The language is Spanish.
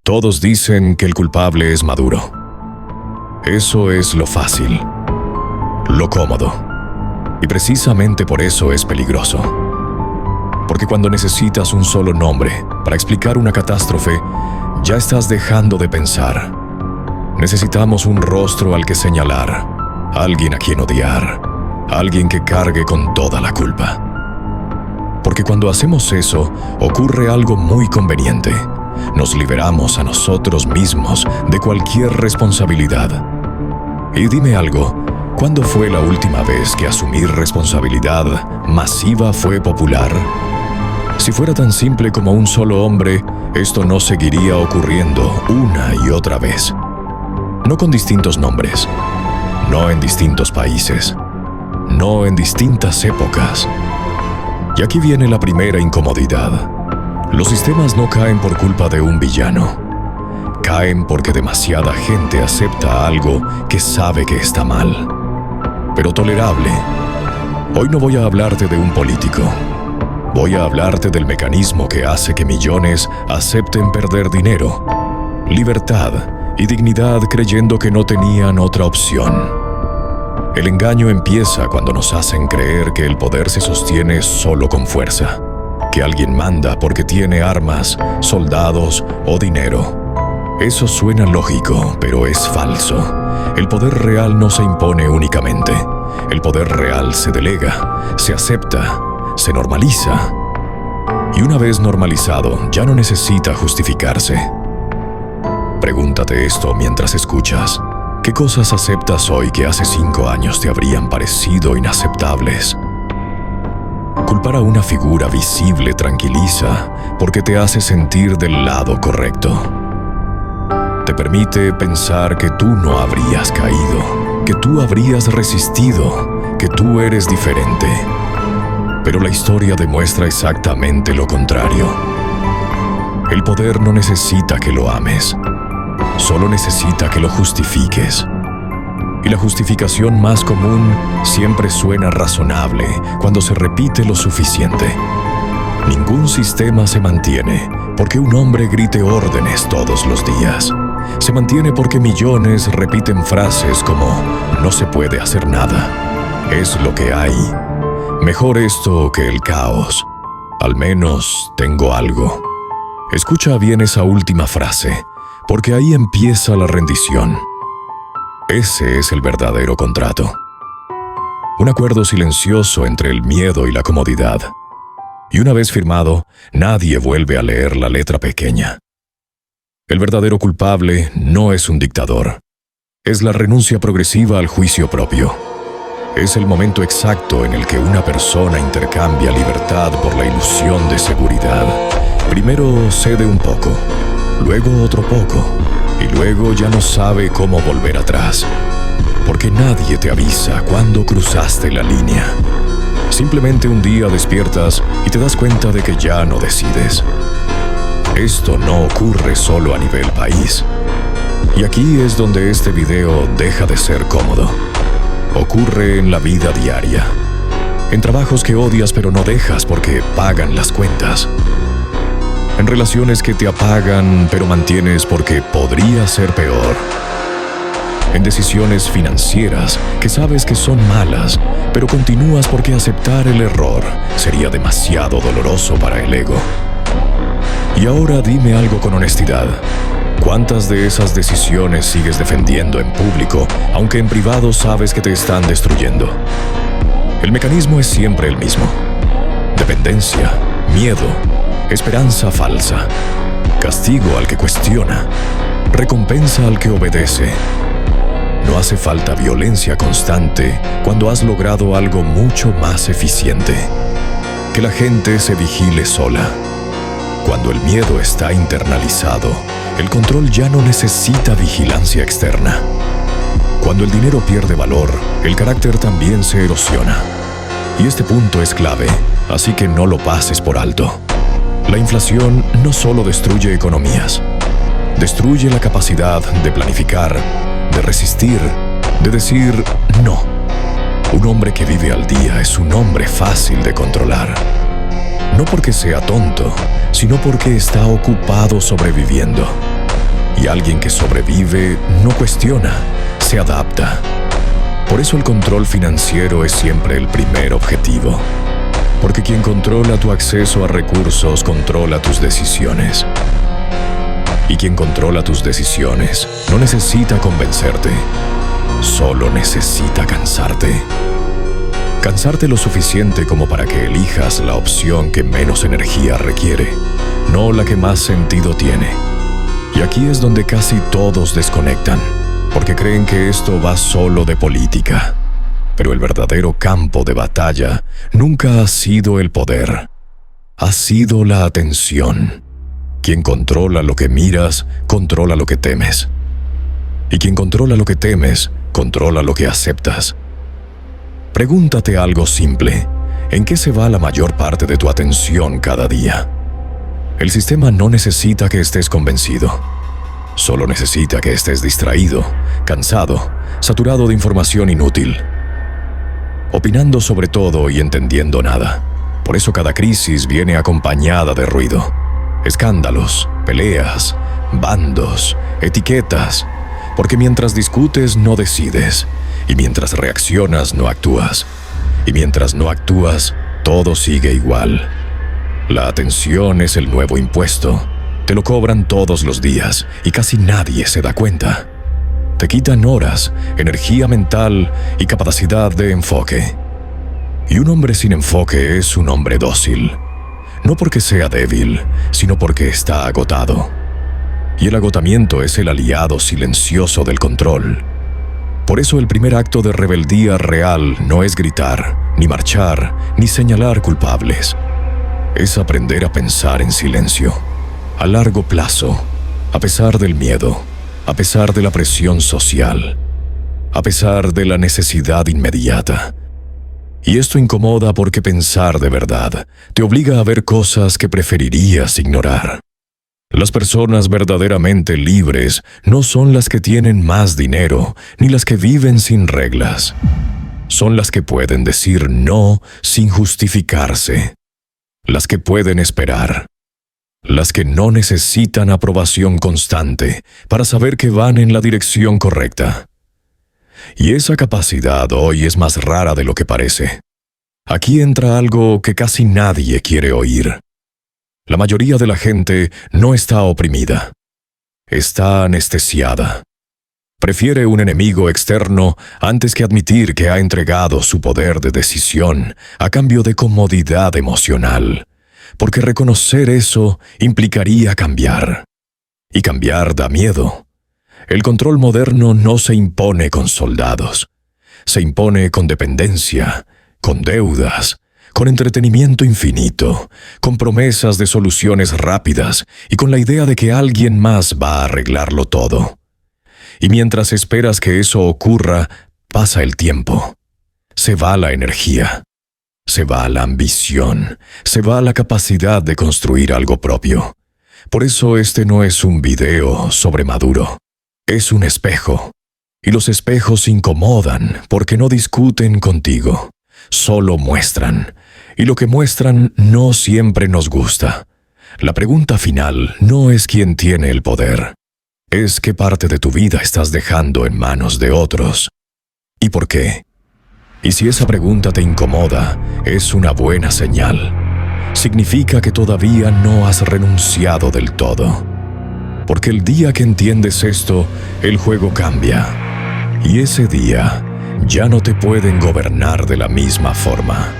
Todos dicen que el culpable es Maduro. Eso es lo fácil, lo cómodo. Y precisamente por eso es peligroso. Porque cuando necesitas un solo nombre para explicar una catástrofe, ya estás dejando de pensar. Necesitamos un rostro al que señalar, alguien a quien odiar, alguien que cargue con toda la culpa. Porque cuando hacemos eso, ocurre algo muy conveniente. Nos liberamos a nosotros mismos de cualquier responsabilidad. Y dime algo, ¿cuándo fue la última vez que asumir responsabilidad masiva fue popular? Si fuera tan simple como un solo hombre, esto no seguiría ocurriendo una y otra vez. No con distintos nombres, no en distintos países, no en distintas épocas. Y aquí viene la primera incomodidad. Los sistemas no caen por culpa de un villano. Caen porque demasiada gente acepta algo que sabe que está mal, pero tolerable. Hoy no voy a hablarte de un político. Voy a hablarte del mecanismo que hace que millones acepten perder dinero, libertad y dignidad creyendo que no tenían otra opción. El engaño empieza cuando nos hacen creer que el poder se sostiene solo con fuerza, que alguien manda porque tiene armas, soldados o dinero. Eso suena lógico, pero es falso. El poder real no se impone únicamente. El poder real se delega, se acepta, se normaliza. Y una vez normalizado, ya no necesita justificarse. Pregúntate esto mientras escuchas. ¿Qué cosas aceptas hoy que hace 5 años te habrían parecido inaceptables? Culpar a una figura visible tranquiliza porque te hace sentir del lado correcto. Te permite pensar que tú no habrías caído, que tú habrías resistido, que tú eres diferente. Pero la historia demuestra exactamente lo contrario. El poder no necesita que lo ames, solo necesita que lo justifiques. Y la justificación más común siempre suena razonable cuando se repite lo suficiente. Ningún sistema se mantiene porque un hombre grite órdenes todos los días. Se mantiene porque millones repiten frases como «no se puede hacer nada», «es lo que hay», «mejor esto que el caos», «al menos tengo algo». Escucha bien esa última frase, porque ahí empieza la rendición. Ese es el verdadero contrato. Un acuerdo silencioso entre el miedo y la comodidad. Y una vez firmado, nadie vuelve a leer la letra pequeña. El verdadero culpable no es un dictador. Es la renuncia progresiva al juicio propio. Es el momento exacto en el que una persona intercambia libertad por la ilusión de seguridad. Primero cede un poco, luego otro poco, y luego ya no sabe cómo volver atrás. Porque nadie te avisa cuándo cruzaste la línea. Simplemente un día despiertas y te das cuenta de que ya no decides. Esto no ocurre solo a nivel país. Y aquí es donde este video deja de ser cómodo. Ocurre en la vida diaria. En trabajos que odias pero no dejas porque pagan las cuentas. En relaciones que te apagan pero mantienes porque podría ser peor. En decisiones financieras que sabes que son malas, pero continúas porque aceptar el error sería demasiado doloroso para el ego. Y ahora dime algo con honestidad. ¿Cuántas de esas decisiones sigues defendiendo en público, aunque en privado sabes que te están destruyendo? El mecanismo es siempre el mismo. Dependencia, miedo, esperanza falsa, castigo al que cuestiona, recompensa al que obedece. No hace falta violencia constante cuando has logrado algo mucho más eficiente. Que la gente se vigile sola. Cuando el miedo está internalizado, el control ya no necesita vigilancia externa. Cuando el dinero pierde valor, el carácter también se erosiona. Y este punto es clave, así que no lo pases por alto. La inflación no solo destruye economías, destruye la capacidad de planificar, de resistir, de decir no. Un hombre que vive al día es un hombre fácil de controlar. No porque sea tonto, sino porque está ocupado sobreviviendo. Y alguien que sobrevive no cuestiona, se adapta. Por eso el control financiero es siempre el primer objetivo. Porque quien controla tu acceso a recursos controla tus decisiones. Y quien controla tus decisiones no necesita convencerte, solo necesita cansarte. Cansarte lo suficiente como para que elijas la opción que menos energía requiere, no la que más sentido tiene. Y aquí es donde casi todos desconectan, porque creen que esto va solo de política. Pero el verdadero campo de batalla nunca ha sido el poder, ha sido la atención. Quien controla lo que miras, controla lo que temes. Y quien controla lo que temes, controla lo que aceptas. Pregúntate algo simple: ¿en qué se va la mayor parte de tu atención cada día? El sistema no necesita que estés convencido. Solo necesita que estés distraído, cansado, saturado de información inútil, opinando sobre todo y entendiendo nada. Por eso cada crisis viene acompañada de ruido. Escándalos, peleas, bandos, etiquetas, porque mientras discutes no decides, y mientras reaccionas no actúas, y mientras no actúas todo sigue igual. La atención es el nuevo impuesto, te lo cobran todos los días y casi nadie se da cuenta. Te quitan horas, energía mental y capacidad de enfoque. Y un hombre sin enfoque es un hombre dócil. No porque sea débil, sino porque está agotado. Y el agotamiento es el aliado silencioso del control. Por eso el primer acto de rebeldía real no es gritar, ni marchar, ni señalar culpables. Es aprender a pensar en silencio, a largo plazo, a pesar del miedo, a pesar de la presión social, a pesar de la necesidad inmediata. Y esto incomoda porque pensar de verdad te obliga a ver cosas que preferirías ignorar. Las personas verdaderamente libres no son las que tienen más dinero, ni las que viven sin reglas. Son las que pueden decir no sin justificarse. Las que pueden esperar. Las que no necesitan aprobación constante para saber que van en la dirección correcta. Y esa capacidad hoy es más rara de lo que parece. Aquí entra algo que casi nadie quiere oír. La mayoría de la gente no está oprimida. Está anestesiada. Prefiere un enemigo externo antes que admitir que ha entregado su poder de decisión a cambio de comodidad emocional, porque reconocer eso implicaría cambiar. Y cambiar da miedo. El control moderno no se impone con soldados. Se impone con dependencia, con deudas, con entretenimiento infinito, con promesas de soluciones rápidas y con la idea de que alguien más va a arreglarlo todo. Y mientras esperas que eso ocurra, pasa el tiempo. Se va la energía. Se va la ambición. Se va la capacidad de construir algo propio. Por eso este no es un video sobre Maduro. Es un espejo. Y los espejos incomodan porque no discuten contigo. Solo muestran. Y lo que muestran no siempre nos gusta. La pregunta final no es quién tiene el poder. Es qué parte de tu vida estás dejando en manos de otros. ¿Y por qué? Y si esa pregunta te incomoda, es una buena señal. Significa que todavía no has renunciado del todo. Porque el día que entiendes esto, el juego cambia. Y ese día ya no te pueden gobernar de la misma forma.